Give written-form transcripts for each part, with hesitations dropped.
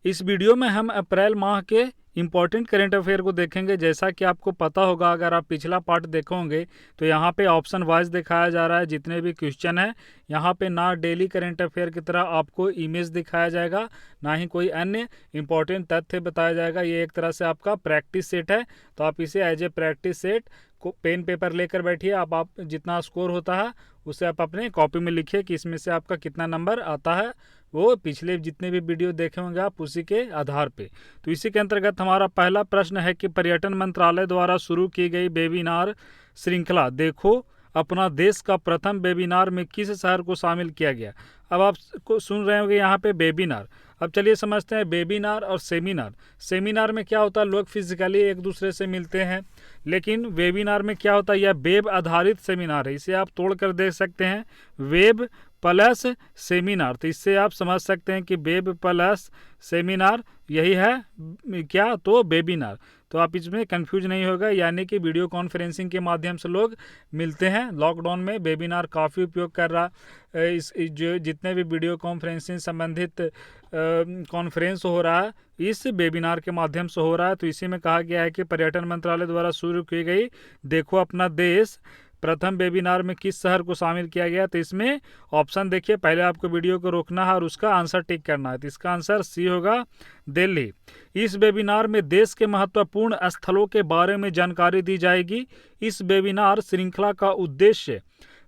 इस वीडियो में हम अप्रैल माह के इम्पॉर्टेंट करेंट अफेयर को देखेंगे। जैसा कि आपको पता होगा, अगर आप पिछला पार्ट देखोगे तो यहाँ पे ऑप्शन वाइज दिखाया जा रहा है जितने भी क्वेश्चन है। यहाँ पे ना डेली करेंट अफेयर की तरह आपको इमेज दिखाया जाएगा, ना ही कोई अन्य इम्पॉर्टेंट तथ्य बताया जाएगा। ये एक तरह से आपका प्रैक्टिस सेट है, तो आप इसे एज ए प्रैक्टिस सेट को पेन पेपर लेकर बैठिए। आप जितना स्कोर होता है उसे आप अपने कॉपी में लिखिए कि इसमें से आपका कितना नंबर आता है, वो पिछले जितने भी वीडियो देखे होंगे आप उसी के आधार पे। तो इसी के अंतर्गत हमारा पहला प्रश्न है कि पर्यटन मंत्रालय द्वारा शुरू की गई वेबिनार श्रृंखला देखो अपना देश का प्रथम वेबिनार में किस शहर को शामिल किया गया। अब आप सुन रहे होंगे यहाँ पे वेबिनार। अब चलिए समझते हैं वेबिनार और सेमिनार। सेमिनार में क्या होता है, लोग फिजिकली एक दूसरे से मिलते हैं, लेकिन वेबिनार में क्या होता है, यह वेब आधारित सेमिनार है। इसे आप तोड़ कर देख सकते हैं, वेब प्लस सेमिनार। तो इससे आप समझ सकते हैं कि वेब प्लस सेमिनार यही है क्या, तो वेबिनार। तो आप इसमें कंफ्यूज नहीं होगा, यानी कि वीडियो कॉन्फ्रेंसिंग के माध्यम से लोग मिलते हैं। लॉकडाउन में वेबिनार काफ़ी उपयोग कर रहा है। इस जो जितने भी वीडियो कॉन्फ्रेंसिंग संबंधित कॉन्फ्रेंस हो रहा है इस वेबिनार के माध्यम से हो रहा है। तो इसी में कहा गया है कि पर्यटन मंत्रालय द्वारा शुरू की गई देखो अपना देश प्रथम वेबिनार में किस शहर को शामिल किया गया। तो इसमें ऑप्शन देखिए, पहले आपको वीडियो को रोकना है और उसका आंसर टिक करना है। तो इसका आंसर सी होगा, दिल्ली। इस वेबिनार में देश के महत्वपूर्ण स्थलों के बारे में जानकारी दी जाएगी। इस वेबिनार श्रृंखला का उद्देश्य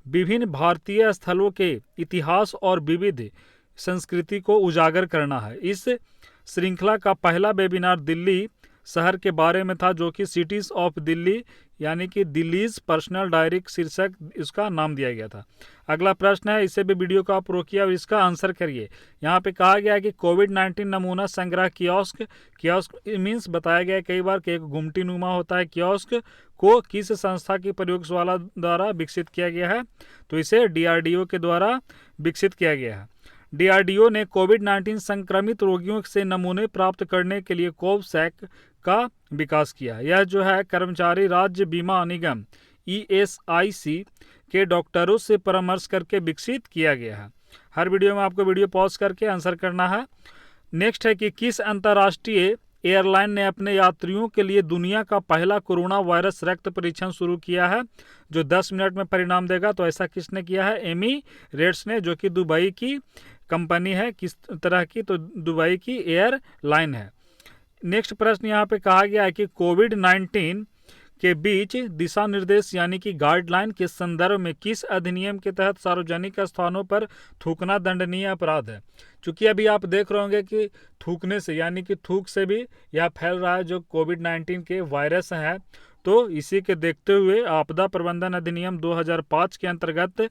विभिन्न भारतीय स्थलों के इतिहास और विविध संस्कृति को उजागर करना है। इस श्रृंखला का पहला वेबिनार दिल्ली शहर के बारे में था, जो कि सिटीज ऑफ दिल्ली यानी कि दिल्लीज पर्सनल डायरी शीर्षक इसका नाम दिया गया था। अगला प्रश्न है, इसे भी वीडियो को आप रोकिए और इसका आंसर करिए। यहाँ पे कहा गया है कि कोविड-19 नमूना संग्रह कियोस्क, कियोस्क मीन्स बताया गया है कई बार कि एक गुमटी नुमा होता है कियोस्क, को किस संस्था की प्रयोगशाला द्वारा विकसित किया गया है। तो इसे डीआरडीओ के द्वारा विकसित किया गया है। डीआरडीओ ने कोविड-19 संक्रमित रोगियों से नमूने प्राप्त करने के लिए कोवसैक का विकास किया। यह जो है कर्मचारी राज्य बीमा निगम ईएसआईसी के डॉक्टरों से परामर्श करके विकसित किया गया है। हर वीडियो में आपको वीडियो पॉज करके आंसर करना है। नेक्स्ट है कि किस अंतर्राष्ट्रीय एयरलाइन ने अपने यात्रियों के लिए दुनिया का पहला कोरोना वायरस रक्त परीक्षण शुरू किया है, जो 10 मिनट में परिणाम देगा। तो ऐसा किसने किया है, एमिरेट्स ने, जो कि दुबई की कंपनी है। किस तरह की, तो दुबई की एयरलाइन है। नेक्स्ट प्रश्न यहाँ पे कहा गया है कि कोविड-19 के बीच दिशा निर्देश यानी कि गाइडलाइन के संदर्भ में किस अधिनियम के तहत सार्वजनिक स्थानों पर थूकना दंडनीय अपराध है। चूंकि अभी आप देख रहे होंगे कि थूकने से यानी कि थूक से भी यह फैल रहा है जो कोविड-19 के वायरस है। तो इसी के देखते हुए आपदा प्रबंधन अधिनियम 2005 के अंतर्गत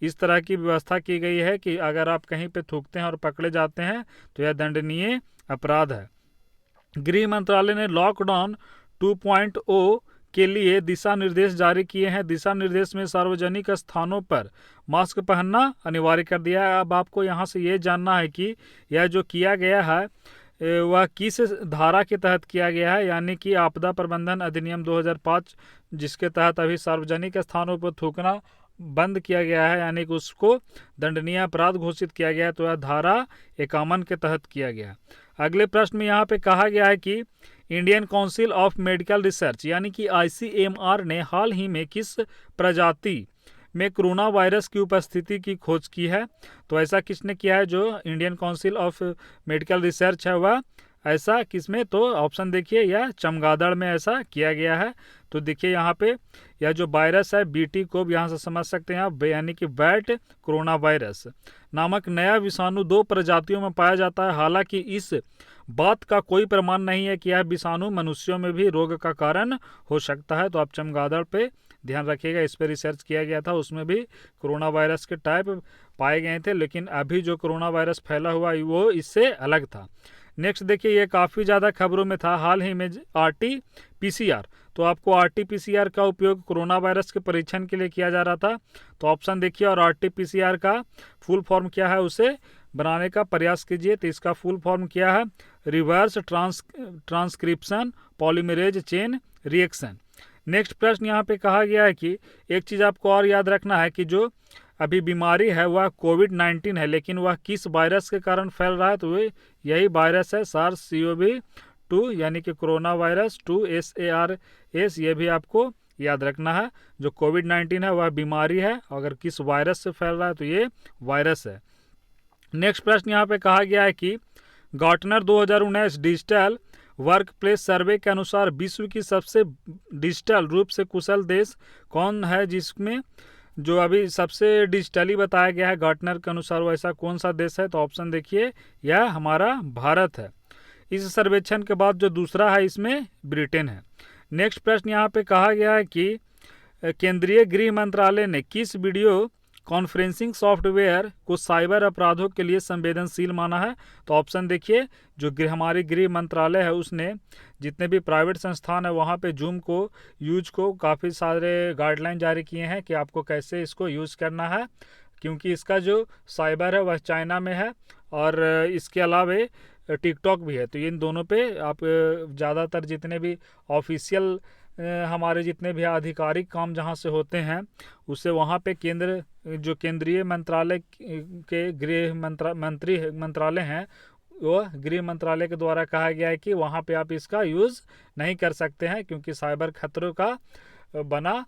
इस तरह की व्यवस्था की गई है कि अगर आप कहीं पे थूकते हैं और पकड़े जाते हैं तो यह दंडनीय अपराध है। गृह मंत्रालय ने लॉकडाउन 2.0 के लिए दिशा निर्देश जारी किए हैं। दिशा निर्देश में सार्वजनिक स्थानों पर मास्क पहनना अनिवार्य कर दिया है। अब आपको यहाँ से ये जानना है कि यह जो किया गया है वह किस धारा के तहत किया गया है, यानी कि आपदा प्रबंधन अधिनियम 2005, जिसके तहत अभी सार्वजनिक स्थानों पर थूकना बंद किया गया है, यानी कि उसको दंडनीय अपराध घोषित किया गया है। तो यह धारा 51 के तहत किया गया। अगले प्रश्न में यहाँ पे कहा गया है कि Indian council of medical research यानी कि आईसीएमआर ने हाल ही में किस प्रजाति में कोरोना वायरस की उपस्थिति की खोज की है। तो ऐसा किसने किया है, जो Indian council of medical research है वह ऐसा किसमें, तो ऑप्शन देखिए, यह चमगादड़ में ऐसा किया गया है। तो देखिए यहाँ पे यह जो वायरस है बीटी को यहाँ से समझ सकते हैं आप, यानी कि बैट कोरोना वायरस नामक नया विषाणु 2 प्रजातियों में पाया जाता है। हालांकि इस बात का कोई प्रमाण नहीं है कि यह विषाणु मनुष्यों में भी रोग का कारण हो सकता है। तो आप चमगादड़ पे ध्यान रखिएगा, इस पर रिसर्च किया गया था, उसमें भी कोरोना वायरस के टाइप पाए गए थे, लेकिन अभी जो कोरोना वायरस फैला हुआ वो इससे अलग था। नेक्स्ट देखिए, ये काफ़ी ज़्यादा खबरों में था हाल ही में आरटी-पीसीआर। तो आपको आरटी-पीसीआर का उपयोग कोरोना वायरस के परीक्षण के लिए किया जा रहा था। तो ऑप्शन देखिए, और आरटी-पीसीआर का फुल फॉर्म क्या है उसे बनाने का प्रयास कीजिए। तो इसका फुल फॉर्म क्या है, reverse transcription polymerase chain reaction. Next प्रश्न यहाँ पे कहा गया है कि एक चीज़ आपको और याद रखना है कि जो अभी बीमारी है वह कोविड-19 है, लेकिन वह किस वायरस के कारण फैल रहा है, तो यही वायरस है SARS-CoV-2 यानी कि कोरोना वायरस 2 SARS। ये भी आपको याद रखना है। जो कोविड-19 है वह बीमारी है, अगर किस वायरस से फैल रहा है तो ये वायरस है। नेक्स्ट प्रश्न यहाँ पे कहा गया है कि गार्टनर 2019 डिजिटल वर्क प्लेस सर्वे के अनुसार विश्व की सबसे डिजिटल रूप से कुशल देश कौन है, जिसमें जो अभी सबसे डिजिटली बताया गया है गार्टनर के अनुसार, वैसा कौन सा देश है, तो ऑप्शन देखिए यह हमारा भारत है। इस सर्वेक्षण के बाद जो दूसरा है इसमें ब्रिटेन है। नेक्स्ट प्रश्न यहाँ पे कहा गया है कि केंद्रीय गृह मंत्रालय ने किस वीडियो कॉन्फ्रेंसिंग सॉफ्टवेयर को साइबर अपराधों के लिए संवेदनशील माना है, तो ऑप्शन देखिए जो हमारी गृह मंत्रालय है उसने जितने भी प्राइवेट संस्थान है वहाँ पे जूम को यूज को काफ़ी सारे गाइडलाइन जारी किए हैं कि आपको कैसे इसको यूज़ करना है, क्योंकि इसका जो साइबर है वह चाइना में है और इसके अलावा टिकटॉक भी है। तो इन दोनों पे आप ज़्यादातर जितने भी ऑफिशियल हमारे जितने भी आधिकारिक काम जहाँ से होते हैं उससे वहाँ पे जो केंद्रीय मंत्रालय के गृह मंत्रालय हैं वह गृह मंत्रालय के द्वारा कहा गया है कि वहाँ पे आप इसका यूज़ नहीं कर सकते हैं, क्योंकि साइबर खतरों का बना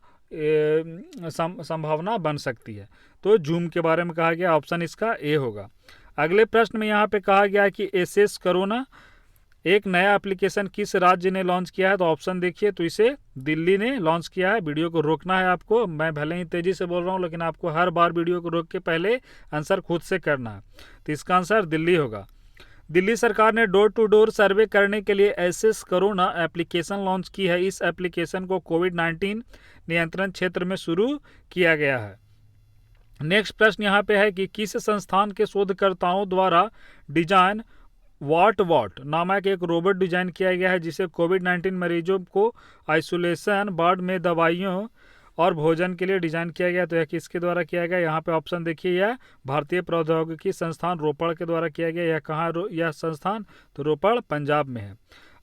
संभावना बन सकती है। तो जूम के बारे में कहा गया, ऑप्शन इसका ए होगा। अगले प्रश्न में यहाँ पे कहा गया है कि एसएस कोरोना एक नया एप्लीकेशन किस राज्य ने लॉन्च किया है, तो ऑप्शन देखिए तो इसे दिल्ली ने लॉन्च किया है। वीडियो को रोकना है आपको, मैं भले ही तेज़ी से बोल रहा हूँ लेकिन आपको हर बार वीडियो को रोक के पहले आंसर खुद से करना है। तो इसका आंसर दिल्ली होगा। दिल्ली सरकार ने डोर टू डोर सर्वे करने के लिए एसएस कोरोना एप्लीकेशन लॉन्च की है। इस एप्लीकेशन को कोविड-19 नियंत्रण क्षेत्र में शुरू किया गया है। नेक्स्ट प्रश्न यहाँ पे है कि किस संस्थान के शोधकर्ताओं द्वारा डिजाइन वॉट नामक एक रोबोट डिजाइन किया गया है, जिसे कोविड-19 मरीजों को आइसोलेशन वार्ड में दवाइयों और भोजन के लिए डिजाइन किया गया। तो यह किसके द्वारा किया गया, यहाँ पे ऑप्शन देखिए यह भारतीय प्रौद्योगिकी संस्थान रोपड़ के द्वारा किया गया। यह कहाँ यह संस्थान, तो रोपड़ पंजाब में है।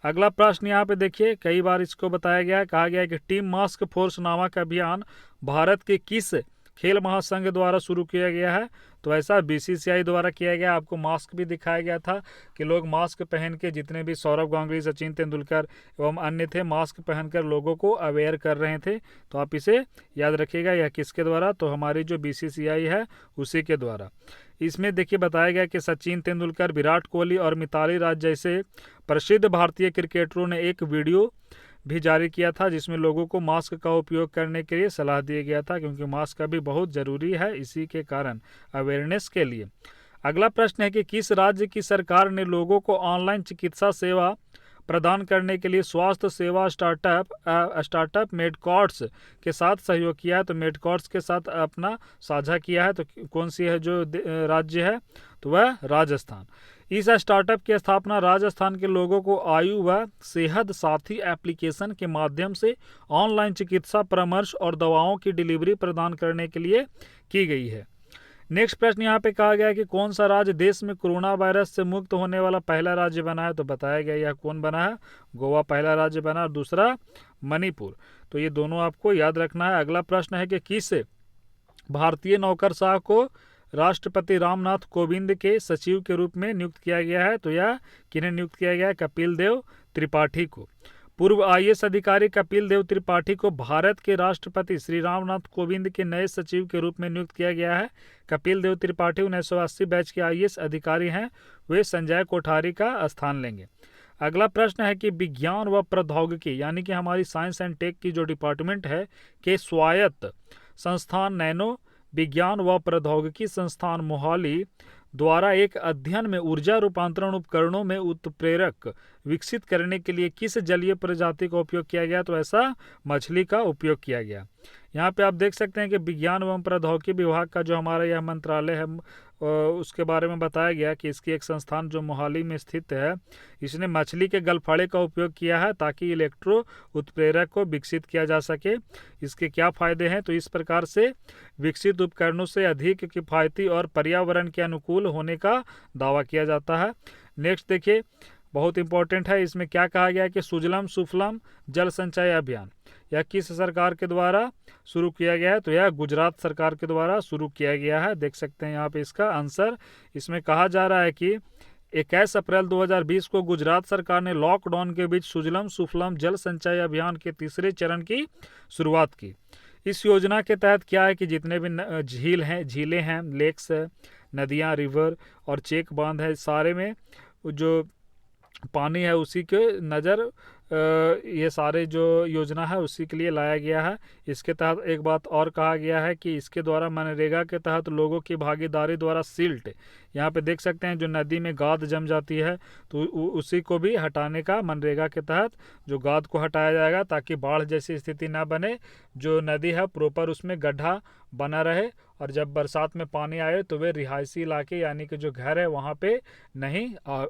अगला प्रश्न यहाँ पे देखिए, कई बार इसको बताया गया है, कहा गया है कि टीम मास्क फोर्स नामक अभियान भारत के किस खेल महासंघ द्वारा शुरू किया गया है, तो ऐसा बीसीसीआई द्वारा किया गया। आपको मास्क भी दिखाया गया था कि लोग मास्क पहन के, जितने भी सौरव गांगुली, सचिन तेंदुलकर एवं अन्य थे, मास्क पहनकर लोगों को अवेयर कर रहे थे। तो आप इसे याद रखिएगा, यह किसके द्वारा, तो हमारी जो बीसीसीआई है उसी के द्वारा। इसमें देखिए बताया गया कि सचिन तेंदुलकर, विराट कोहली और मिताली राज जैसे प्रसिद्ध भारतीय क्रिकेटरों ने एक वीडियो भी जारी किया था जिसमें लोगों को मास्क का उपयोग करने के लिए सलाह दिया गया था, क्योंकि मास्क अभी बहुत ज़रूरी है इसी के कारण अवेयरनेस के लिए। अगला प्रश्न है कि किस राज्य की सरकार ने लोगों को ऑनलाइन चिकित्सा सेवा प्रदान करने के लिए स्वास्थ्य सेवा स्टार्टअप मेडकॉर्ट्स के साथ सहयोग किया है, तो मेडकॉर्ट्स के साथ अपना साझा किया है। तो कौन सी है जो राज्य है, तो वह राजस्थान। इस स्टार्टअप की स्थापना राजस्थान के लोगों को आयु व सेहत साथी एप्लीकेशन के माध्यम से ऑनलाइन चिकित्सा परामर्श और दवाओं की डिलीवरी प्रदान करने के लिए की गई है। नेक्स्ट प्रश्न यहाँ पे कहा गया है कि कौन सा राज्य देश में कोरोना वायरस से मुक्त होने वाला पहला राज्य बना है, तो बताया गया यह कौन बना है, गोवा पहला राज्य बना और दूसरा मणिपुर। तो ये दोनों आपको याद रखना है। अगला प्रश्न है कि किस भारतीय नौकरशाह को राष्ट्रपति रामनाथ कोविंद के सचिव के रूप में नियुक्त किया गया है, तो यह किन्हें नियुक्त किया गया है, कपिल देव त्रिपाठी को। पूर्व आईएएस अधिकारी कपिल देव त्रिपाठी को भारत के राष्ट्रपति श्री रामनाथ कोविंद के नए सचिव के रूप में नियुक्त किया गया है। कपिल देव त्रिपाठी 1980 बैच के आईएएस अधिकारी हैं, वे संजय कोठारी का स्थान लेंगे। अगला प्रश्न है कि विज्ञान व प्रौद्योगिकी यानी कि हमारी साइंस एंड टेक की जो डिपार्टमेंट है के स्वायत्त संस्थान नैनो विज्ञान व प्रौद्योगिकी संस्थान मोहाली द्वारा एक अध्ययन में ऊर्जा रूपांतरण उपकरणों में उत्प्रेरक विकसित करने के लिए किस जलीय प्रजाति का उपयोग किया गया, तो ऐसा मछली का उपयोग किया गया। यहाँ पे आप देख सकते हैं कि विज्ञान एवं प्रौद्योगिकी विभाग का जो हमारा यह मंत्रालय है उसके बारे में बताया गया कि इसकी एक संस्थान जो मोहाली में स्थित है, इसने मछली के गलफड़े का उपयोग किया है ताकि इलेक्ट्रो उत्प्रेरक को विकसित किया जा सके। इसके क्या फ़ायदे हैं, तो इस प्रकार से विकसित उपकरणों से अधिक किफ़ायती और पर्यावरण के अनुकूल होने का दावा किया जाता है। नेक्स्ट देखिए, बहुत इंपॉर्टेंट है, इसमें क्या कहा गया है कि सुजलम सुफलम जल संचय अभियान यह किस सरकार के द्वारा शुरू किया गया है? तो यह गुजरात सरकार के द्वारा शुरू किया गया है। देख सकते हैं यहाँ पे इसका आंसर। इसमें कहा जा रहा है कि 21 अप्रैल 2020 को गुजरात सरकार ने लॉकडाउन के बीच सुजलम सुफलम जल संचय अभियान के तीसरे चरण की शुरुआत की। इस योजना के तहत क्या है कि जितने भी झीलें हैं, लेक्स है, नदियाँ, रिवर और चेक बांध है, सारे में जो पानी है उसी के नज़र ये सारे जो योजना है उसी के लिए लाया गया है। इसके तहत एक बात और कहा गया है कि इसके द्वारा मनरेगा के तहत लोगों की भागीदारी द्वारा सिल्ट, यहाँ पे देख सकते हैं जो नदी में गाद जम जाती है तो उसी को भी हटाने का मनरेगा के तहत जो गाद को हटाया जाएगा, ताकि बाढ़ जैसी स्थिति ना बने, जो नदी है प्रॉपर उसमें गड्ढा बना रहे और जब बरसात में पानी आए तो वे रिहायशी इलाके यानी कि जो घर है वहाँ पे नहीं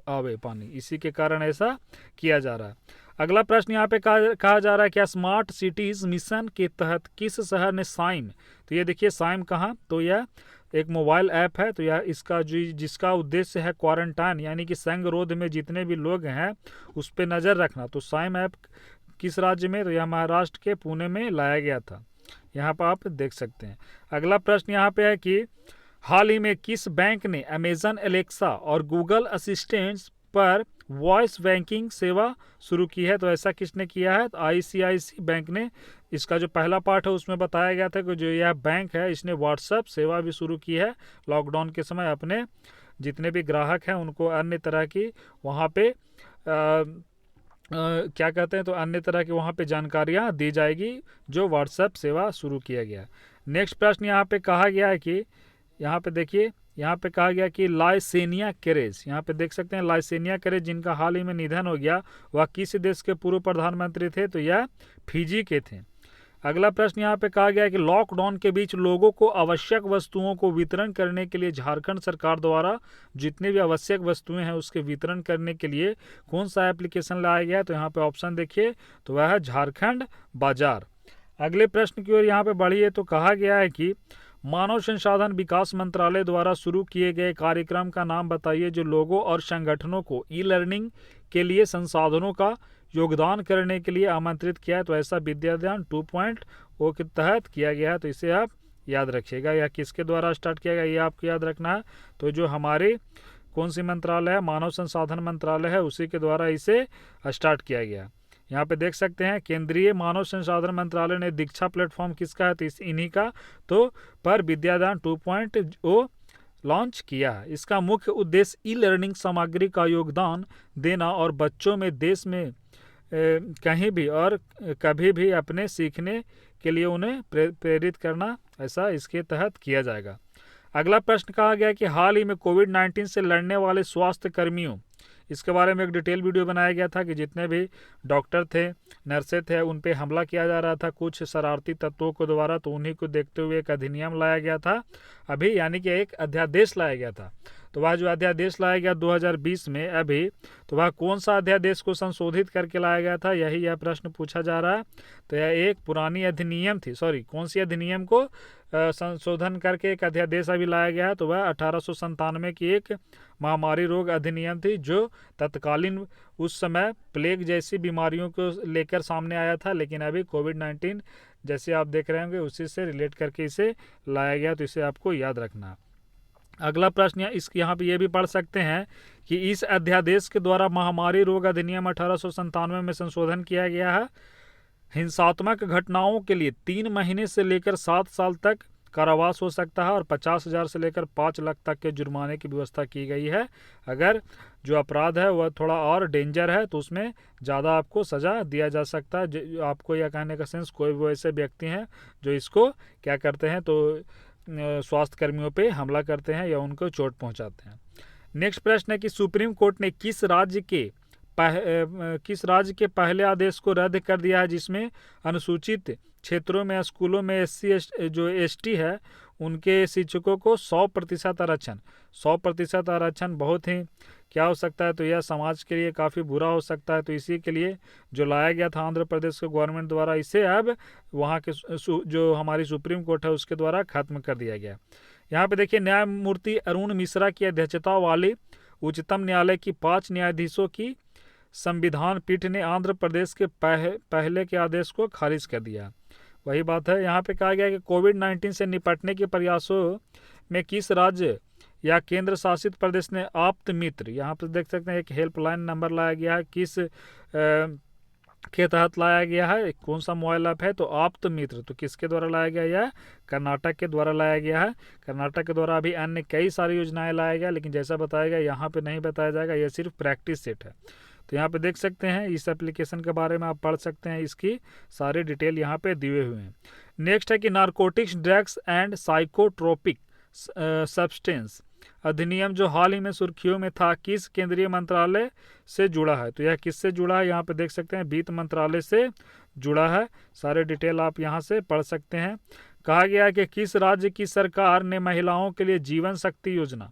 आवे पानी। इसी के कारण ऐसा किया जा रहा है। अगला प्रश्न यहाँ पे कहा जा रहा है क्या स्मार्ट सिटीज़ मिशन के तहत किस शहर ने साइम, तो ये देखिए साइम कहाँ, तो यह एक मोबाइल ऐप है। तो यह इसका जिसका उद्देश्य है क्वारंटाइन यानी कि संगरोध में जितने भी लोग हैं उस पर नज़र रखना। तो साइम ऐप किस राज्य में, तो यह महाराष्ट्र के पुणे में लाया गया था। यहाँ पर आप देख सकते हैं। अगला प्रश्न यहाँ पे है कि हाल ही में किस बैंक ने अमेजन एलेक्सा और गूगल असिस्टेंट पर वॉइस बैंकिंग सेवा शुरू की है? तो ऐसा किसने किया है? तो आईसीआईसी बैंक ने। इसका जो पहला पार्ट है उसमें बताया गया था कि जो यह बैंक है इसने व्हाट्सएप सेवा भी शुरू की है लॉकडाउन के समय। अपने जितने भी ग्राहक हैं उनको अन्य तरह की वहाँ पे क्या कहते हैं, तो अन्य तरह की वहाँ पे जानकारियाँ दी जाएगी जो व्हाट्सएप सेवा शुरू किया गया। नेक्स्ट प्रश्न यहाँ पे कहा गया है कि यहाँ पे देखिए, यहाँ पे कहा गया कि लाइसेनिया केरेज, यहाँ पे देख सकते हैं लाइसेनिया केरेज जिनका हाल ही में निधन हो गया, वह किस देश के पूर्व प्रधानमंत्री थे? तो यह फिजी के थे। अगला प्रश्न यहाँ पे कहा गया है कि लॉकडाउन के बीच लोगों को आवश्यक वस्तुओं को वितरण करने के लिए झारखंड सरकार द्वारा जितने भी आवश्यक वस्तुएं हैं उसके वितरण करने के लिए कौन सा एप्लीकेशन लाया गया है? तो यहाँ पे ऑप्शन देखिए, तो वह है झारखंड बाजार। अगले प्रश्न की ओर यहाँ पे बढ़िए, तो कहा गया है कि मानव संसाधन विकास मंत्रालय द्वारा शुरू किए गए कार्यक्रम का नाम बताइए जो लोगों और संगठनों को ई लर्निंग के लिए संसाधनों का योगदान करने के लिए आमंत्रित किया है। तो ऐसा विद्यादान 2.0 के तहत किया गया है। तो इसे आप याद रखिएगा। यह किसके द्वारा स्टार्ट किया गया ये आपको याद रखना है। तो जो हमारे कौन सी मंत्रालय है, मानव संसाधन मंत्रालय है, उसी के द्वारा इसे स्टार्ट किया गया। यहाँ पे देख सकते हैं केंद्रीय मानव संसाधन मंत्रालय ने दीक्षा प्लेटफॉर्म किसका है? तो इन्हीं का तो पर विद्यादान 2.0 लॉन्च किया है। इसका मुख्य उद्देश्य ई लर्निंग सामग्री का योगदान देना और बच्चों में देश में कहीं भी और कभी भी अपने सीखने के लिए उन्हें प्रेरित करना, ऐसा इसके तहत किया जाएगा। अगला प्रश्न कहा गया कि हाल ही में कोविड-19 से लड़ने वाले स्वास्थ्य कर्मियों, इसके बारे में एक डिटेल वीडियो बनाया गया था कि जितने भी डॉक्टर थे, नर्सें थे, उन पे हमला किया जा रहा था कुछ शरारती तत्वों के द्वारा। तो उन्हीं को देखते हुए एक अधिनियम लाया गया था अभी, यानी कि एक अध्यादेश लाया गया था। तो वह जो अध्यादेश लाया गया 2020 में अभी, तो वह कौन सा अध्यादेश को संशोधित करके लाया गया था, यह प्रश्न पूछा जा रहा है। तो यह एक पुरानी अधिनियम थी, कौन सी अधिनियम को संशोधन करके एक अध्यादेश अभी लाया गया है? तो वह 1897 की एक महामारी रोग अधिनियम थी जो तत्कालीन उस समय प्लेग जैसी बीमारियों को लेकर सामने आया था, लेकिन अभी कोविड-19 जैसे आप देख रहे होंगे उसी से रिलेट करके इसे लाया गया। तो इसे आपको याद रखना है। अगला प्रश्न यहाँ पे ये भी पढ़ सकते हैं कि इस अध्यादेश के द्वारा महामारी रोग अधिनियम 1897 में संशोधन किया गया है। हिंसात्मक घटनाओं के लिए 3 महीने से लेकर 7 साल तक कारावास हो सकता है और 50,000 से लेकर 5 लाख तक के जुर्माने की व्यवस्था की गई है। अगर जो अपराध है वह थोड़ा और डेंजर है तो उसमें ज़्यादा आपको सज़ा दिया जा सकता है। आपको यह कहने का सेंस, कोई वो ऐसे व्यक्ति हैं जो इसको क्या करते हैं, तो स्वास्थ्य कर्मियों पे हमला करते हैं या उनको चोट पहुंचाते हैं। नेक्स्ट प्रश्न है कि सुप्रीम कोर्ट ने किस राज्य के पहले आदेश को रद्द कर दिया है जिसमें अनुसूचित क्षेत्रों में स्कूलों में एसटी है उनके शिक्षकों को 100% आरक्षण। 100% आरक्षण बहुत ही क्या हो सकता है, तो यह समाज के लिए काफ़ी बुरा हो सकता है। तो इसी के लिए जो लाया गया था आंध्र प्रदेश के गवर्नमेंट द्वारा, इसे अब वहाँ के जो हमारी सुप्रीम कोर्ट है उसके द्वारा खत्म कर दिया गया। यहाँ पे देखिए न्यायमूर्ति अरुण मिश्रा की अध्यक्षता वाली उच्चतम न्यायालय की 5 न्यायाधीशों की संविधान पीठ ने आंध्र प्रदेश के पहले के आदेश को खारिज कर दिया। वही बात है, यहाँ पे कहा गया कि कोविड-19 से निपटने के प्रयासों में किस राज्य या केंद्र शासित प्रदेश ने आप्त मित्र, यहाँ पर देख सकते हैं एक हेल्पलाइन नंबर लाया गया है, किस के तहत लाया गया है, कौन सा मोबाइल ऐप है, तो आप्त मित्र, तो किसके द्वारा लाया गया, यह कर्नाटक के द्वारा लाया गया है। कर्नाटक के द्वारा अभी अन्य कई सारी योजनाएं लाया गया, लेकिन जैसा बताया गया यहाँ पे नहीं बताया जाएगा, यह सिर्फ प्रैक्टिस सेट है। तो यहाँ पे देख सकते हैं इस एप्लीकेशन के बारे में आप पढ़ सकते हैं, इसकी सारी डिटेल यहाँ पे दिए हुए हैं। नेक्स्ट है कि narcotics drugs and psychotropic substance अधिनियम जो हाल ही में सुर्खियों में था, किस केंद्रीय मंत्रालय से जुड़ा है, तो यह किससे जुड़ा है, यहाँ पे देख सकते हैं वित्त मंत्रालय से जुड़ा है। सारे डिटेल आप यहाँ से पढ़ सकते हैं। कहा गया है कि किस राज्य की सरकार ने महिलाओं के लिए जीवन शक्ति योजना,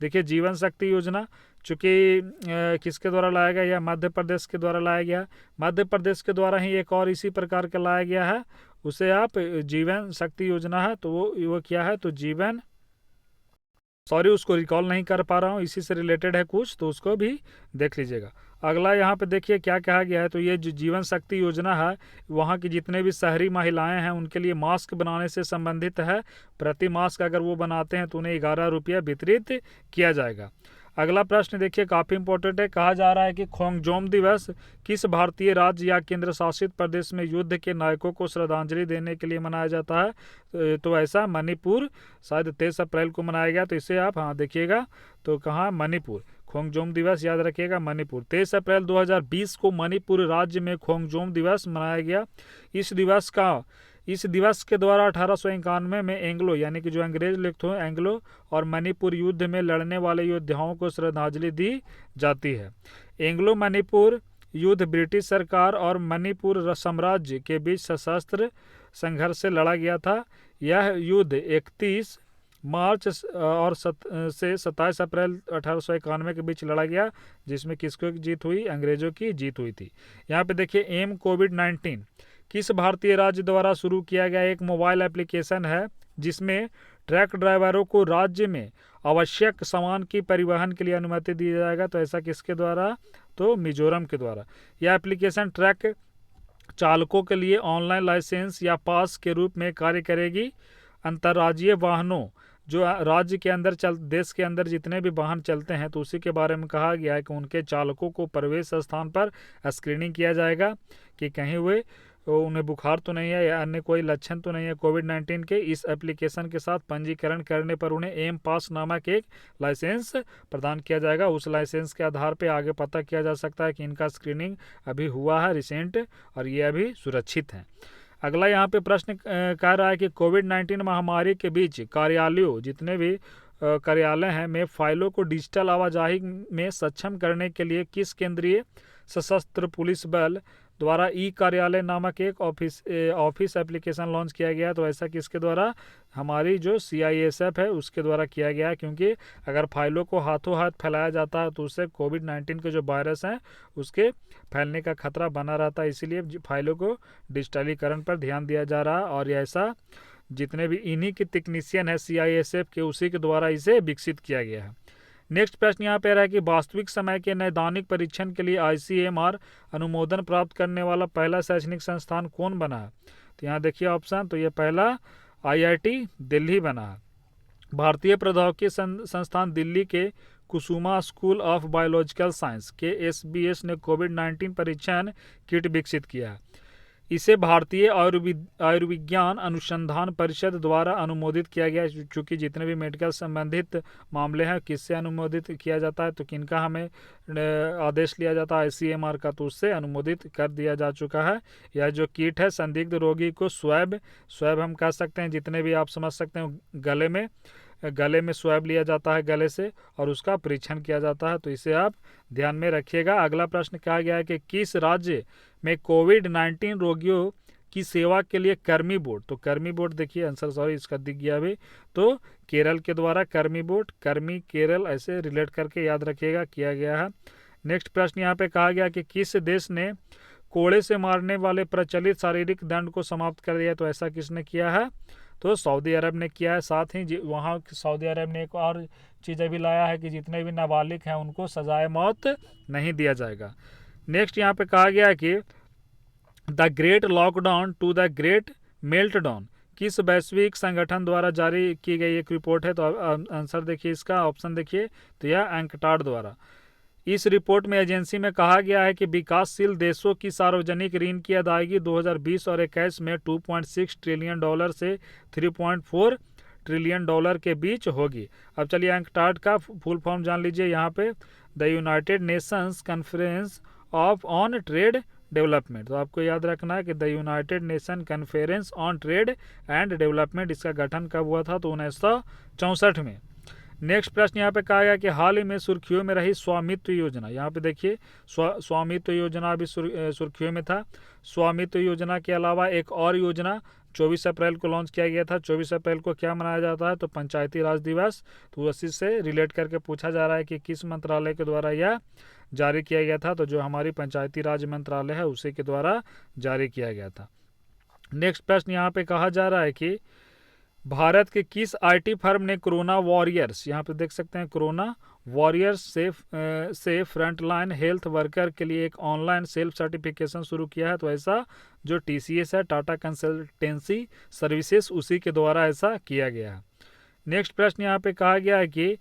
देखिए जीवन शक्ति योजना चूँकि किसके द्वारा लाया गया, यह मध्य प्रदेश के द्वारा लाया गया। मध्य प्रदेश के द्वारा ही एक और इसी प्रकार का लाया गया है, उसे आप जीवन शक्ति योजना है, तो वो क्या है, तो जीवन, सॉरी उसको रिकॉल नहीं कर पा रहा हूँ, इसी से रिलेटेड है कुछ, तो उसको भी देख लीजिएगा। अगला यहाँ पे देखिए क्या कहा गया है, तो ये जो जीवन शक्ति योजना है वहाँ की जितने भी शहरी महिलाएं हैं उनके लिए मास्क बनाने से संबंधित है। प्रति मास्क अगर वो बनाते हैं तो उन्हें 11 रुपया वितरित किया जाएगा। अगला प्रश्न देखिए काफ़ी इंपॉर्टेंट है, कहा जा रहा है कि खोंगजोम दिवस किस भारतीय राज्य या केंद्र शासित प्रदेश में युद्ध के नायकों को श्रद्धांजलि देने के लिए मनाया जाता है, तो ऐसा मणिपुर शायद 23 अप्रैल को मनाया गया, तो इसे आप हाँ देखिएगा, तो कहाँ, मणिपुर। खोंगजोम दिवस याद रखिएगा, मणिपुर। 23 अप्रैल 2020 को मणिपुर राज्य में खोंगजोम दिवस मनाया गया। इस दिवस के द्वारा 1891 में एंग्लो यानी कि जो अंग्रेज लिखते हैं एंग्लो और मणिपुर युद्ध में लड़ने वाले योद्धाओं को श्रद्धांजलि दी जाती है। एंग्लो मणिपुर युद्ध ब्रिटिश सरकार और मणिपुर साम्राज्य के बीच सशस्त्र संघर्ष से लड़ा गया था। यह युद्ध 31 मार्च और 27 अप्रैल 1891 के बीच लड़ा गया, जिसमें किसको जीत हुई, अंग्रेजों की जीत हुई थी। यहाँ पे देखिए एम कोविड-19 किस भारतीय राज्य द्वारा शुरू किया गया एक मोबाइल एप्लीकेशन है, जिसमें ट्रक ड्राइवरों को राज्य में आवश्यक सामान की परिवहन के लिए अनुमति दी जाएगा, तो ऐसा किसके द्वारा, तो मिजोरम के द्वारा। यह एप्लीकेशन ट्रक चालकों के लिए ऑनलाइन लाइसेंस या पास के रूप में कार्य करेगी। अंतर्राज्यीय वाहनों जो राज्य के अंदर देश के अंदर जितने भी वाहन चलते हैं, तो उसी के बारे में कहा गया है कि उनके चालकों को प्रवेश स्थान पर स्क्रीनिंग किया जाएगा कि कहीं हुए उन्हें बुखार तो नहीं है या अन्य कोई लक्षण तो नहीं है कोविड-19 के। इस एप्लीकेशन के साथ पंजीकरण करने पर उन्हें एम पास नामक एक लाइसेंस प्रदान किया जाएगा। उस लाइसेंस के आधार पर आगे पता किया जा सकता है कि इनका स्क्रीनिंग अभी हुआ है रिसेंट और ये अभी सुरक्षित हैं। अगला यहाँ पे प्रश्न कह रहा है कि कोविड-19 महामारी के बीच कार्यालयों जितने भी कार्यालय हैं में फाइलों को डिजिटल आवाजाही में सक्षम करने के लिए किस केंद्रीय सशस्त्र पुलिस बल द्वारा ई कार्यालय नामक एक ऑफिस एप्लीकेशन लॉन्च किया गया, तो ऐसा किसके द्वारा, हमारी जो CISF है उसके द्वारा किया गया है। क्योंकि अगर फाइलों को हाथों हाथ फैलाया जाता है तो उससे कोविड-19 के जो वायरस हैं उसके फैलने का खतरा बना रहता है, इसीलिए फाइलों को डिजिटलीकरण पर ध्यान दिया जा रहा है। और ऐसा जितने भी इन्हीं के टेक्नीशियन है CISF के, उसी के द्वारा इसे विकसित किया गया है। नेक्स्ट प्रश्न यहाँ पे रहा है कि वास्तविक समय के नैदानिक परीक्षण के लिए ICMR अनुमोदन प्राप्त करने वाला पहला शैक्षणिक संस्थान कौन बना है, तो यहाँ देखिए ऑप्शन, तो ये पहला IIT दिल्ली बना है। भारतीय प्रौद्योगिकी संस्थान दिल्ली के Kusuma school of biological science KSBS ने कोविड-19 परीक्षण किट विकसित किया है। इसे भारतीय आयुर्विज्ञान अनुसंधान परिषद द्वारा अनुमोदित किया गया है। चूँकि जितने भी मेडिकल संबंधित मामले हैं किससे अनुमोदित किया जाता है, तो किनका हमें आदेश लिया जाता है, ICMR का, तो उससे अनुमोदित कर दिया जा चुका है। यह जो किट है संदिग्ध रोगी को स्वैब हम कह सकते हैं, जितने भी आप समझ सकते हैं, गले में स्वैब लिया जाता है गले से और उसका परीक्षण किया जाता है, तो इसे आप ध्यान में रखिएगा। अगला प्रश्न कहा गया है कि किस राज्य में कोविड-19 रोगियों की सेवा के लिए कर्मी बोर्ड, तो कर्मी बोर्ड देखिए आंसर, सॉरी इसका दिख गया अभी, तो केरल के द्वारा कर्मी बोर्ड, कर्मी केरल ऐसे रिलेट करके याद रखिएगा किया गया है। नेक्स्ट प्रश्न यहाँ पे कहा गया कि किस देश ने कोड़े से मारने वाले प्रचलित शारीरिक दंड को समाप्त कर दिया, तो ऐसा किसने किया है, तो सऊदी अरब ने किया है। साथ ही वहाँ सऊदी अरब ने एक और चीज़ भी लाया है कि जितने भी नाबालिग हैं उनको सजाए मौत नहीं दिया जाएगा। नेक्स्ट यहाँ पे कहा गया है कि the great lockdown to the great meltdown किस वैश्विक संगठन द्वारा जारी की गई एक रिपोर्ट है? तो आंसर देखिए इसका, ऑप्शन देखिए, तो यह एंकटाड द्वारा। इस रिपोर्ट में एजेंसी में कहा गया है कि विकासशील देशों की सार्वजनिक ऋण की अदायगी 2020 और 21 में 2.6 ट्रिलियन डॉलर से 3.4 ट्रिलियन डॉलर के बीच होगी। अब चलिए एंकटाड का फुल फॉर्म जान लीजिए यहाँ पे, the United Nations conference of on trade development. तो आपको याद रखना है कि the United nation conference on trade and development, इसका गठन कब हुआ था? तो 1964 में। नेक्स्ट प्रश्न यहाँ पे कहा गया कि हाल ही में सुर्खियों में रही स्वामित्व योजना। यहाँ पे देखिए स्वामित्व योजना अभी सुर्खियों में था। स्वामित्व योजना के अलावा एक और योजना 24 अप्रैल को लॉन्च किया गया था। 24 अप्रैल को क्या मनाया जाता है? तो पंचायती राज दिवस। तो उसी से रिलेट करके पूछा जा रहा है कि किस मंत्रालय के द्वारा यह जारी किया गया था? तो जो हमारी पंचायती राज मंत्रालय है उसी के द्वारा जारी किया गया था। नेक्स्ट प्रश्न यहाँ पे कहा जा रहा है कि भारत के किस आईटी फर्म ने कोरोना वॉरियर्स, यहाँ पे देख सकते हैं कोरोना वॉरियर्स से फ्रंटलाइन हेल्थ वर्कर के लिए एक ऑनलाइन सेल्फ सर्टिफिकेशन शुरू किया है? तो ऐसा जो टीसीएस है, टाटा कंसल्टेंसी सर्विसेज, उसी के द्वारा ऐसा किया गया है। नेक्स्ट प्रश्न यहाँ पे कहा गया है कि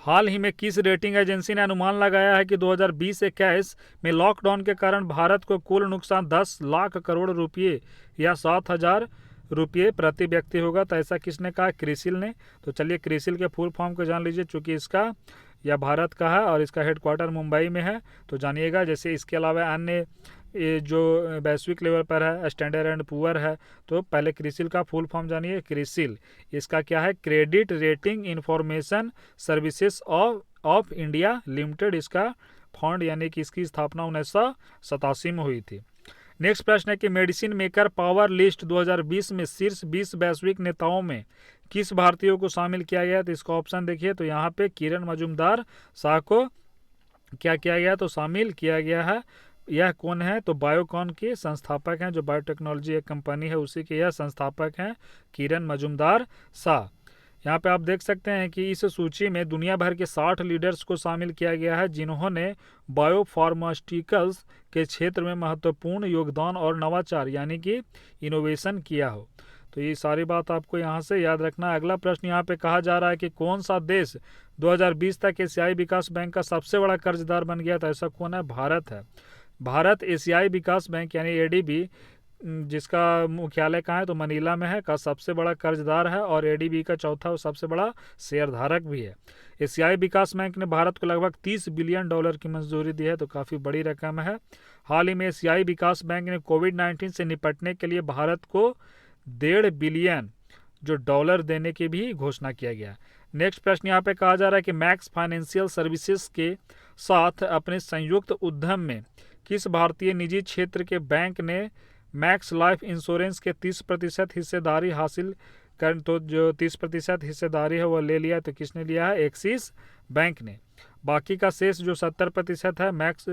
हाल ही में किस रेटिंग एजेंसी ने अनुमान लगाया है कि 2020-21 में लॉकडाउन के कारण भारत को कुल नुकसान 10 लाख करोड़ रुपये या 7,000 रुपये प्रति व्यक्ति होगा? तो ऐसा किसने कहा? क्रिसिल ने। तो चलिए क्रिसिल के फुल फॉर्म को जान लीजिए, चूंकि इसका यह भारत का है और इसका हेडक्वार्टर मुंबई में है, तो जानिएगा। जैसे इसके अलावा अन्य जो वैश्विक लेवल पर है, स्टैंडर्ड एंड पुअर है, तो पहले क्रिसिल का फुल फॉर्म जानिए। क्रिसिल इसका क्या है? Credit rating information services of India limited, इसका फंड, यानी कि इसकी स्थापना 1987 में हुई थी। नेक्स्ट प्रश्न है कि मेडिसिन मेकर पावर लिस्ट 2020 में शीर्ष 20 वैश्विक नेताओं में किस भारतीयों को शामिल किया गया? तो इसका ऑप्शन देखिए, तो यहाँ पे किरण मजूमदार शाह को क्या किया गया? तो शामिल किया गया है। यह कौन है? तो बायोकॉन के संस्थापक हैं, जो बायोटेक्नोलॉजी एक कंपनी है उसी के यह संस्थापक हैं, किरण मजूमदार शाह। यहाँ पे आप देख सकते हैं कि इस सूची में दुनिया भर के 60 लीडर्स को शामिल किया गया है जिन्होंने बायोफार्मास्यूटिकल्स के क्षेत्र में महत्वपूर्ण योगदान और नवाचार यानी कि इनोवेशन किया हो। तो ये सारी बात आपको यहाँ से याद रखना है। अगला प्रश्न यहाँ पे कहा जा रहा है कि कौन सा देश 2020 तक एशियाई विकास बैंक का सबसे बड़ा कर्जदार बन गया? तो ऐसा कौन है? भारत है। भारत एशियाई विकास बैंक यानी एडीबी, जिसका मुख्यालय कहाँ है? तो मनीला में है, का सबसे बड़ा कर्जदार है और एडीबी का चौथा और सबसे बड़ा शेयरधारक भी है। एशियाई विकास बैंक ने भारत को लगभग 30 बिलियन डॉलर की मंजूरी दी है, तो काफ़ी बड़ी रकम है। हाल ही में एशियाई विकास बैंक ने कोविड-19 से निपटने के लिए भारत को 1.5 बिलियन जो डॉलर देने की भी घोषणा किया गया। नेक्स्ट प्रश्न यहाँ पे कहा जा रहा है कि मैक्स फाइनेंशियल सर्विसेज के साथ अपने संयुक्त उद्यम में किस भारतीय निजी क्षेत्र के बैंक ने मैक्स लाइफ इंश्योरेंस के 30% हिस्सेदारी हासिल कर, तो जो 30% हिस्सेदारी है वह ले लिया? तो किसने लिया है? एक्सिस बैंक ने। बाकी का शेष जो 70% है मैक्स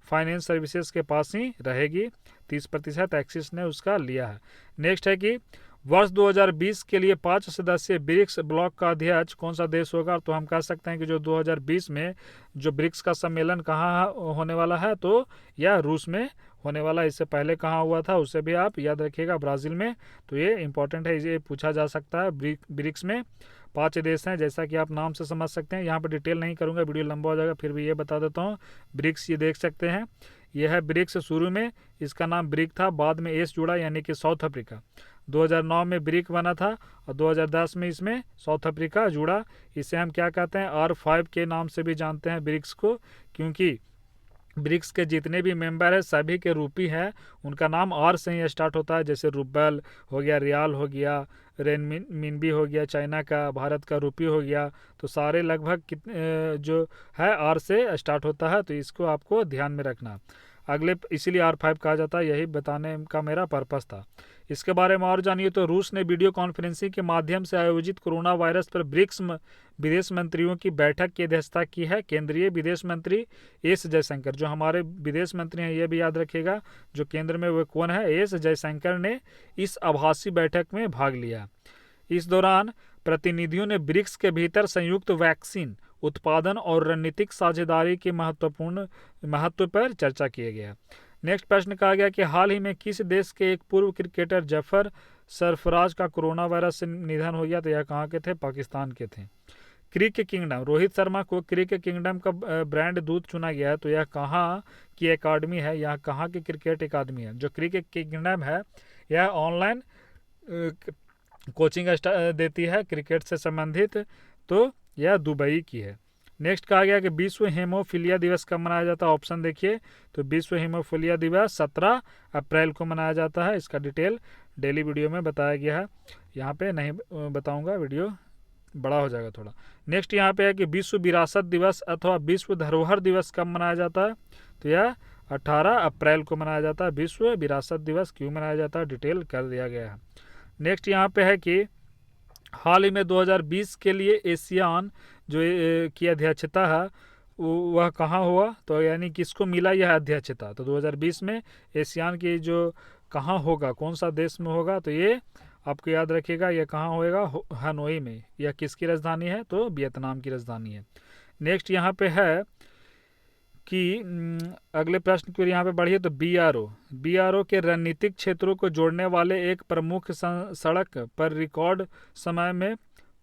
फाइनेंस सर्विसेज के पास ही रहेगी, 30% एक्सिस ने उसका लिया है। नेक्स्ट है कि वर्ष 2020 के लिए 5 सदस्यीय ब्रिक्स ब्लॉक का अध्यक्ष कौन सा देश होगा? तो हम कह सकते हैं कि जो 2020 में जो ब्रिक्स का सम्मेलन कहाँ होने वाला है? तो यह रूस में होने वाला। इससे पहले कहाँ हुआ था उसे भी आप याद रखिएगा, ब्राज़ील में। तो ये इंपॉर्टेंट है, ये पूछा जा सकता है। ब्रिक्स में 5 देश हैं, जैसा कि आप नाम से समझ सकते हैं। यहाँ पर डिटेल नहीं करूँगा, वीडियो लंबा हो जाएगा, फिर भी ये बता देता हूँ। ब्रिक्स ये देख सकते हैं, यह है ब्रिक्स। शुरू में इसका नाम ब्रिक था, बाद में एस जुड़ा यानी कि साउथ अफ्रीका। 2009 में ब्रिक बना था और 2010 में इसमें साउथ अफ्रीका जुड़ा। इसे हम क्या कहते हैं? R5 के नाम से भी जानते हैं ब्रिक्स को, क्योंकि ब्रिक्स के जितने भी मेंबर हैं सभी के रूपी हैं, उनका नाम आर से ही स्टार्ट होता है। जैसे रूबल हो गया, रियाल हो गया, रेनमिनबी हो गया चाइना का, भारत का रूपी हो गया, तो सारे लगभग कितने जो है आर से स्टार्ट होता है। तो इसको आपको ध्यान में रखना। अगले इसीलिए R5 कहा जाता है, यही बताने का मेरा पर्पस था। इसके बारे में और जानिए तो रूस ने वीडियो कॉन्फ्रेंसिंग के माध्यम से आयोजित कोरोना वायरस पर ब्रिक्स विदेश मंत्रियों की बैठक की अध्यक्षता की है। केंद्रीय विदेश मंत्री एस जयशंकर, जो हमारे विदेश मंत्री हैं ये भी याद रखिएगा, जो केंद्र में वो कौन है? एस जयशंकर ने इस आभासी बैठक में भाग लिया। इस दौरान प्रतिनिधियों ने ब्रिक्स के भीतर संयुक्त वैक्सीन उत्पादन और रणनीतिक साझेदारी के महत्व पर चर्चा किया गया। नेक्स्ट प्रश्न कहा गया कि हाल ही में किस देश के एक पूर्व क्रिकेटर जफर सरफराज का कोरोना वायरस से निधन हो गया, तो यह कहाँ के थे, पाकिस्तान के थे। क्रिक किंगडम, रोहित शर्मा को क्रिक किंगडम का ब्रांड दूत चुना गया है, तो यह कहाँ की अकादमी है, यह कहाँ की क्रिकेट अकादमी है। जो क्रिक किंगडम है यह ऑनलाइन कोचिंग देती है क्रिकेट से संबंधित, तो यह दुबई की है। नेक्स्ट कहा गया कि विश्व हेमोफीलिया दिवस कब मनाया जाता है, ऑप्शन देखिए, तो विश्व हेमोफीलिया दिवस 17 अप्रैल को मनाया जाता है। इसका डिटेल डेली वीडियो में बताया गया है, यहाँ पे नहीं बताऊंगा, वीडियो बड़ा हो जाएगा थोड़ा। नेक्स्ट यहाँ पे है कि विश्व विरासत दिवस अथवा विश्व धरोहर दिवस कब मनाया जाता है, तो यह 18 अप्रैल को मनाया जाता है। विश्व विरासत दिवस क्यों मनाया जाता है, डिटेल कर दिया गया है। नेक्स्ट यहाँ पे है कि हाल ही में 2020 के लिए एशियान जो की अध्यक्षता है वह कहाँ हुआ, तो यानी किसको मिला यह अध्यक्षता, तो 2020 में एशियान की जो कहाँ होगा, कौन सा देश में होगा, तो ये आपको याद रखिएगा, यह कहाँ होएगा, हनोई में। यह किसकी राजधानी है, तो वियतनाम की राजधानी है। नेक्स्ट यहाँ पे है कि अगले प्रश्न की यहाँ पे बढ़िए, तो बीआरओ के रणनीतिक क्षेत्रों को जोड़ने वाले एक प्रमुख सड़क पर रिकॉर्ड समय में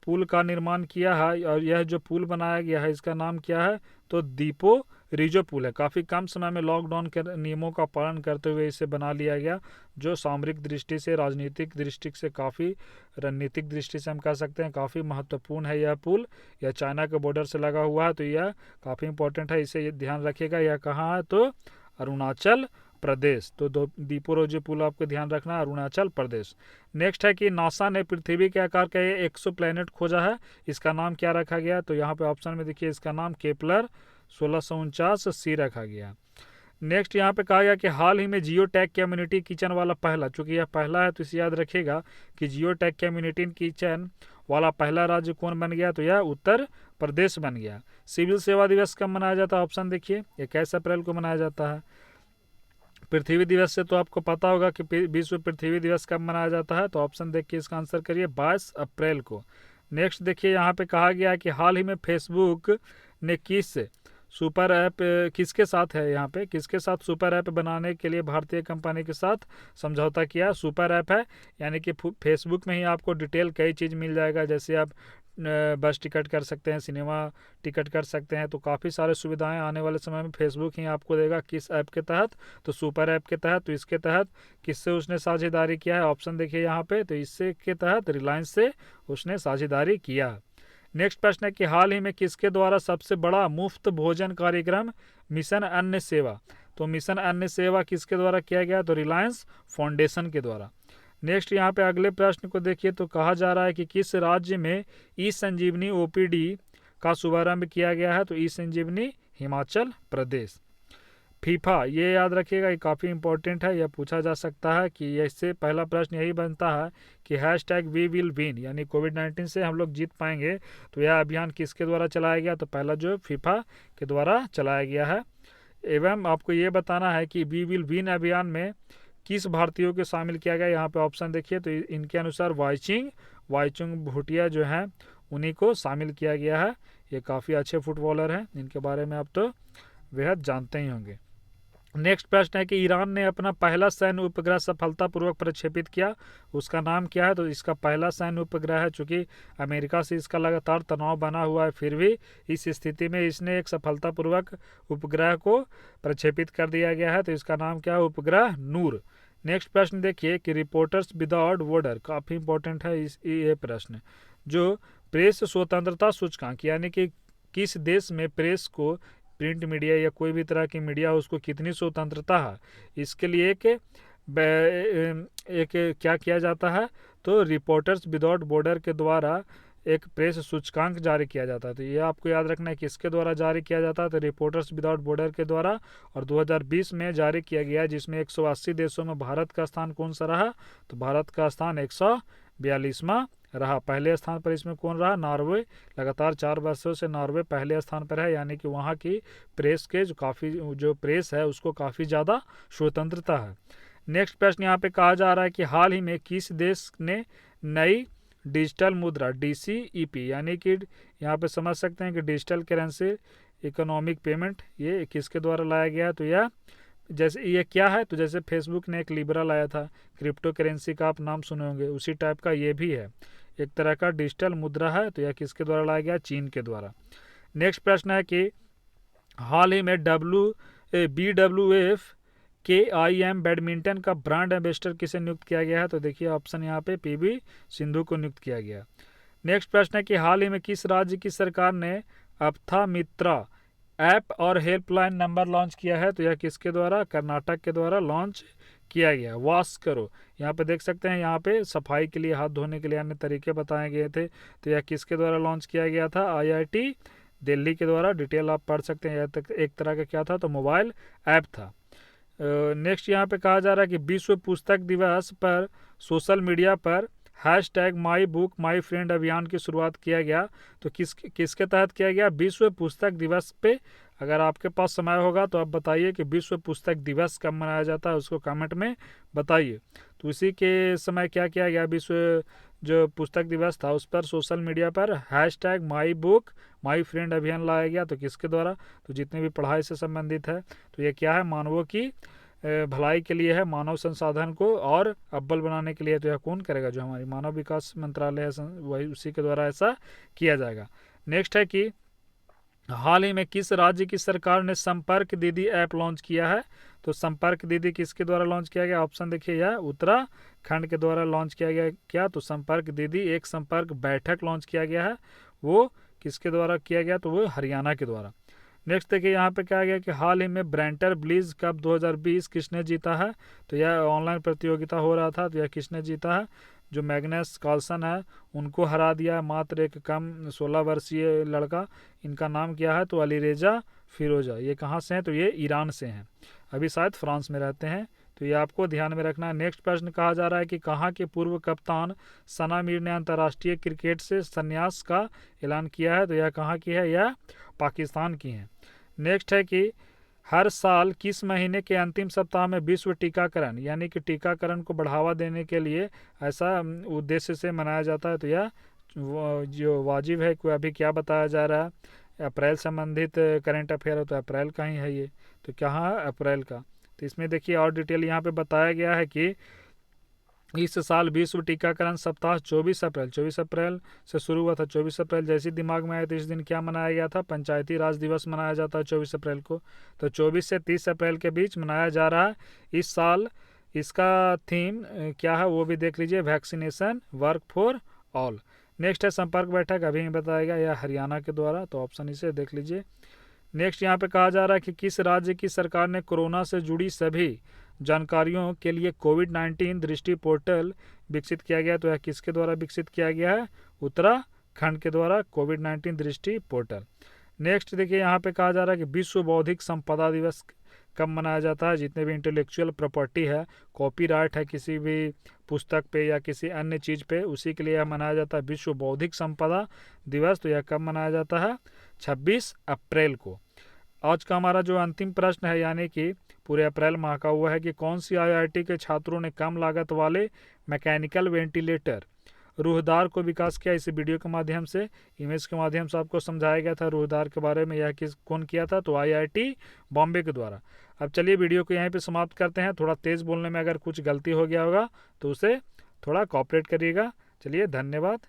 पुल का निर्माण किया है, और यह जो पुल बनाया गया है इसका नाम क्या है, तो दीपो रिजो पुल है। काफ़ी कम समय में लॉकडाउन के नियमों का पालन करते हुए इसे बना लिया गया, जो सामरिक दृष्टि से, राजनीतिक दृष्टि से, काफ़ी रणनीतिक दृष्टि से हम कह सकते हैं काफ़ी महत्वपूर्ण है यह पुल। यह चाइना के बॉर्डर से लगा हुआ है, तो यह काफ़ी इंपॉर्टेंट है, इसे ध्यान रखिएगा। यह कहाँ है, तो अरुणाचल प्रदेश। तो दीपो रिजो पुल आपको ध्यान रखना है, अरुणाचल प्रदेश। नेक्स्ट है कि नासा ने पृथ्वी के आकार का ये एक्सोप्लैनेट खोजा है, इसका नाम क्या रखा गया, तो यहाँ पे ऑप्शन में देखिए, इसका नाम केपलर 1649 रखा गया। नेक्स्ट यहाँ पे कहा गया कि हाल ही में जियो टैग कम्युनिटी किचन वाला पहला, चूंकि यह पहला है तो इसे याद रखिएगा कि जियो टैग कम्युनिटी किचन वाला पहला राज्य कौन बन गया, तो यह उत्तर प्रदेश बन गया। सिविल सेवा दिवस कब मनाया जाता है, ऑप्शन देखिए, 21 अप्रैल को मनाया जाता है। पृथ्वी दिवस से तो आपको पता होगा कि विश्व पृथ्वी दिवस कब मनाया जाता है, तो ऑप्शन देख के इसका आंसर करिए, 22 अप्रैल को। नेक्स्ट देखिए यहाँ पे कहा गया है कि हाल ही में फेसबुक ने किसके साथ है, यहाँ पे किसके साथ सुपर ऐप बनाने के लिए भारतीय कंपनी के साथ समझौता किया। सुपर ऐप है यानी कि फेसबुक में ही आपको डिटेल कई चीज़ मिल जाएगा, जैसे आप बस टिकट कर सकते हैं, सिनेमा टिकट कर सकते हैं, तो काफ़ी सारे सुविधाएं आने वाले समय में फेसबुक ही आपको देगा। किस ऐप के तहत, तो सुपर ऐप के तहत। तो इसके तहत किससे उसने साझेदारी किया है, ऑप्शन देखिए यहाँ पे, तो इससे के तहत रिलायंस से उसने साझेदारी किया। नेक्स्ट प्रश्न है कि हाल ही में किसके द्वारा सबसे बड़ा मुफ्त भोजन कार्यक्रम मिशन अन्न सेवा, तो मिशन अन्न सेवा किसके द्वारा किया गया, तो रिलायंस फाउंडेशन के द्वारा। नेक्स्ट यहाँ पे अगले प्रश्न को देखिए, तो कहा जा रहा है कि किस राज्य में ई संजीवनी ओपीडी का शुभारंभ किया गया है, तो ई संजीवनी हिमाचल प्रदेश। फीफा, ये याद रखिएगा, ये काफ़ी इंपॉर्टेंट है, यह पूछा जा सकता है कि इससे पहला प्रश्न यही बनता है कि #वी विल विन, यानी कोविड-19 से हम लोग जीत पाएंगे, तो यह अभियान किसके द्वारा चलाया गया, तो पहला जो फीफा के द्वारा चलाया गया है। एवं आपको ये बताना है कि वी विल विन अभियान में किस भारतीयों को शामिल किया गया, यहाँ पे ऑप्शन देखिए, तो इनके अनुसार वाईचुंग भूटिया जो हैं उन्हीं को शामिल किया गया है। ये काफ़ी अच्छे फुटबॉलर हैं, इनके बारे में आप तो बेहद जानते ही होंगे। नेक्स्ट प्रश्न है कि ईरान ने अपना पहला सैन्य उपग्रह सफलतापूर्वक प्रक्षेपित किया, उसका नाम क्या है, तो इसका पहला सैन्य उपग्रह है। चूँकि अमेरिका से इसका लगातार तनाव बना हुआ है, फिर भी इस स्थिति में इसने एक सफलतापूर्वक उपग्रह को प्रक्षेपित कर दिया गया है, तो इसका नाम क्या है, उपग्रह नूर। नेक्स्ट प्रश्न देखिए कि रिपोर्टर्स विदाउट बॉर्डर, काफ़ी इंपॉर्टेंट है ये प्रश्न, जो प्रेस स्वतंत्रता सूचकांक, यानी कि किस देश में प्रेस को, प्रिंट मीडिया या कोई भी तरह की मीडिया उसको कितनी स्वतंत्रता है, इसके लिए एक क्या किया जाता है, तो रिपोर्टर्स विदाउट बॉर्डर के द्वारा एक प्रेस सूचकांक जारी किया जाता है। तो ये आपको याद रखना है किसके द्वारा जारी किया जाता है, तो रिपोर्टर्स विदाउट बॉर्डर के द्वारा, और 2020 में जारी किया गया, जिसमें 180 देशों में भारत का स्थान कौन सा रहा, तो भारत का स्थान 142वां रहा। पहले स्थान पर इसमें कौन रहा, नॉर्वे। लगातार 4 वर्षों से नॉर्वे पहले स्थान पर है, यानी कि वहाँ की प्रेस के जो प्रेस है उसको काफ़ी ज़्यादा स्वतंत्रता है। नेक्स्ट प्रश्न यहाँ पे कहा जा रहा है कि हाल ही में किस देश ने नई डिजिटल मुद्रा DCEP, यानी कि यहाँ पे समझ सकते हैं कि डिजिटल करेंसी इकोनॉमिक पेमेंट, ये किसके द्वारा लाया गया है? तो यह जैसे ये क्या है, तो जैसे फेसबुक ने एक लिब्रा लाया था, क्रिप्टो करेंसी का आप नाम सुने होंगे, उसी टाइप का ये भी है, एक तरह का डिजिटल मुद्रा है। तो यह किसके द्वारा लाया गया? चीन के द्वारा। नेक्स्ट प्रश्न है कि हाल ही में BWF KIM बैडमिंटन का ब्रांड एम्बेसडर किसे नियुक्त किया गया है? तो देखिए ऑप्शन यहाँ पे PV सिंधु को नियुक्त किया गया। नेक्स्ट प्रश्न है कि हाल ही में किस राज्य की सरकार ने अप्था मित्रा ऐप और हेल्पलाइन नंबर लॉन्च किया है? तो यह किसके द्वारा? कर्नाटक के द्वारा लॉन्च किया गया। वॉश करो, यहाँ पे देख सकते हैं, यहाँ पे सफाई के लिए, हाथ धोने के लिए अन्य तरीके बताए गए थे। तो यह किसके द्वारा लॉन्च किया गया था? IIT दिल्ली के द्वारा। डिटेल आप पढ़ सकते हैं। यह तक एक तरह का क्या था? तो मोबाइल ऐप था। नेक्स्ट यहाँ पे कहा जा रहा है कि विश्व पुस्तक दिवस पर सोशल मीडिया पर #MyBookMyFriend अभियान की शुरुआत किया गया। तो किसके तहत किया गया? विश्व पुस्तक दिवस पे। अगर आपके पास समय होगा तो आप बताइए कि विश्व पुस्तक दिवस कब मनाया जाता है, उसको कमेंट में बताइए। तो उसी के समय क्या किया गया? विश्व जो पुस्तक दिवस था उस पर सोशल मीडिया पर #MyBookMyFriend अभियान लाया गया। तो किसके द्वारा? तो जितने भी पढ़ाई से संबंधित है, तो ये क्या है? मानवों की भलाई के लिए है, मानव संसाधन को और अव्वल बनाने के लिए। तो यह कौन करेगा? जो हमारी मानव विकास मंत्रालय है, वही उसी के द्वारा ऐसा किया जाएगा। नेक्स्ट है कि हाल ही में किस राज्य की सरकार ने संपर्क दीदी ऐप लॉन्च किया है? तो संपर्क दीदी किसके द्वारा लॉन्च किया गया? ऑप्शन देखिए, यह उत्तराखंड के द्वारा लॉन्च किया गया। क्या? तो संपर्क दीदी एक संपर्क बैठक लॉन्च किया गया है, वो किसके द्वारा किया गया? तो वो हरियाणा के द्वारा। नेक्स्ट देखिए यहाँ पे क्या गया कि हाल ही में ब्रेंटर ब्लिज कप 2020 किसने जीता है? तो यह ऑनलाइन प्रतियोगिता हो रहा था। तो यह किसने जीता है? जो मैग्नस कार्लसन है उनको हरा दिया है, मात्र एक कम 16 वर्षीय लड़का। इनका नाम क्या है? तो अलीरेजा फिरोजा। ये कहाँ से हैं? तो ये ईरान से हैं, अभी शायद फ्रांस में रहते हैं। तो ये आपको ध्यान में रखना है। नेक्स्ट प्रश्न कहा जा रहा है कि कहाँ के पूर्व कप्तान सना मीर ने अंतर्राष्ट्रीय क्रिकेट से संन्यास का ऐलान किया है? तो यह कहाँ की है? यह पाकिस्तान की है। नेक्स्ट है कि हर साल किस महीने के अंतिम सप्ताह में विश्व टीकाकरण, यानी कि टीकाकरण को बढ़ावा देने के लिए ऐसा उद्देश्य से मनाया जाता है? तो यह जो वाजिब है, कोई अभी क्या बताया जा रहा है? अप्रैल संबंधित करंट अफेयर हो तो अप्रैल का ही है ये। तो कहाँ है? अप्रैल का। तो इसमें देखिए और डिटेल यहाँ पे बताया गया है कि इस साल विश्व टीकाकरण सप्ताह 24 अप्रैल से शुरू हुआ था। 24 अप्रैल जैसे दिमाग में आया तो इस दिन क्या मनाया गया था? पंचायती राज दिवस मनाया जाता है 24 अप्रैल को। तो 24 से 30 अप्रैल के बीच मनाया जा रहा है इस साल। इसका थीम क्या है वो भी देख लीजिए, vaccination work for all. Next है संपर्क बैठक, अभी बताया गया, यह हरियाणा के द्वारा। तो ऑप्शन इसे देख लीजिए। नेक्स्ट यहाँ पे कहा जा रहा है कि किस राज्य की सरकार ने कोरोना से जुड़ी सभी जानकारियों के लिए कोविड-19 दृष्टि पोर्टल विकसित किया गया? तो यह किसके द्वारा विकसित किया गया है? उत्तराखंड के द्वारा कोविड-19 दृष्टि पोर्टल। नेक्स्ट देखिए यहाँ पे कहा जा रहा है कि विश्व बौद्धिक संपदा दिवस कब मनाया जाता है? जितने भी इंटेलेक्चुअल प्रॉपर्टी है, कॉपीराइट है किसी भी पुस्तक पे या किसी अन्य चीज़ पे, उसी के लिए यह मनाया जाता है विश्व बौद्धिक संपदा दिवस। तो यह कब मनाया जाता है? 26 अप्रैल को। आज का हमारा जो अंतिम प्रश्न है, यानी कि पूरे अप्रैल माह का, हुआ है कि कौन सी IIT के छात्रों ने कम लागत वाले मैकेनिकल वेंटिलेटर रूहदार को विकास किया? इस वीडियो के माध्यम से, इमेज के माध्यम से आपको समझाया गया था रूहदार के बारे में। यह कौन किया था? तो IIT बॉम्बे के द्वारा। अब चलिए वीडियो को यहीं पे समाप्त करते हैं। थोड़ा तेज़ बोलने में अगर कुछ गलती हो गया होगा तो उसे थोड़ा कॉपरेट करिएगा। चलिए, धन्यवाद।